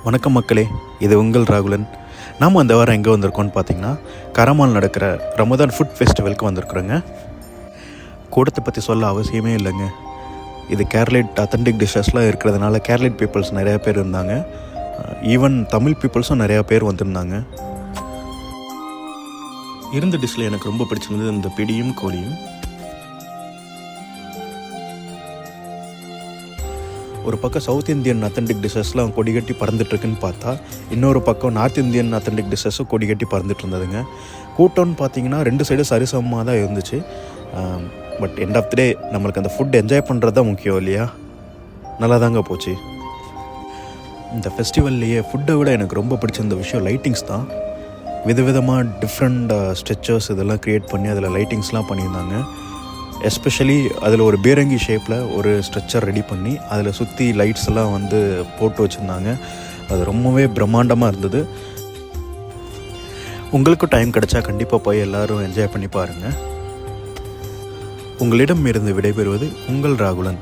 வணக்கம் மக்களே, இது உங்கள் ராகுலன். நாம் அந்த வாரம் எங்கே வந்திருக்கோம்னு பார்த்தீங்கன்னா, கரமால் நடக்கிற ரமதான் ஃபுட் ஃபெஸ்டிவலுக்கு வந்திருக்குறோங்க. கூடத்தை பற்றி சொல்ல அவசியமே இல்லைங்க. இது கேரளேட் அத்தன்டிக் டிஷ்ஷஸ்லாம் இருக்கிறதுனால கேரளேட் பீப்புள்ஸ் நிறையா பேர் இருந்தாங்க. ஈவன் தமிழ் பீப்புள்ஸும் நிறையா பேர் வந்திருந்தாங்க. இருந்த டிஷ்ஷில் எனக்கு ரொம்ப பிடிச்சிருந்தது இந்த பிடியும் கோழியும். ஒரு பக்கம் சவுத் இந்தியன் அத்தன்டிக் டிஷ்ஷஸ்லாம் கொடிகட்டி பறந்துட்டுருக்குன்னு பார்த்தா, இன்னொரு பக்கம் நார்த் இந்தியன் அத்தன்டிக் டிஷ்ஷஸும் கொடிகட்டி பறந்துட்டு இருந்ததுங்க. கூட்டம்னு பார்த்தீங்கன்னா 2 சைடும் சரிசமமாக தான் இருந்துச்சு. பட் எண்ட் ஆஃப் த டே நம்மளுக்கு அந்த ஃபுட் என்ஜாய் பண்ணுறது தான் முக்கியம் இல்லையா? நல்லா தாங்க போச்சு. இந்த ஃபெஸ்டிவல்லையே ஃபுட்டை விட எனக்கு ரொம்ப பிடிச்சிருந்த விஷயம் லைட்டிங்ஸ் தான். விதவிதமாக டிஃப்ரெண்ட் ஸ்ட்ரெச்சர்ஸ் இதெல்லாம் க்ரியேட் பண்ணி அதில் லைட்டிங்ஸ்லாம் பண்ணியிருந்தாங்க. எஸ்பெஷலி அதில் ஒரு பீரங்கி ஷேப்பில் ஒரு ஸ்ட்ரெச்சர் ரெடி பண்ணி அதில் சுற்றி லைட்ஸ் எல்லாம் வந்து போட்டு வச்சுருந்தாங்க. அது ரொம்பவே பிரம்மாண்டமாக இருந்தது. உங்களுக்கும் டைம் கிடச்சா கண்டிப்பாக போய் எல்லோரும் என்ஜாய் பண்ணி பாருங்கள். உங்களிடம் இருந்து விடைபெறுவது உங்கள் ராகுலன்.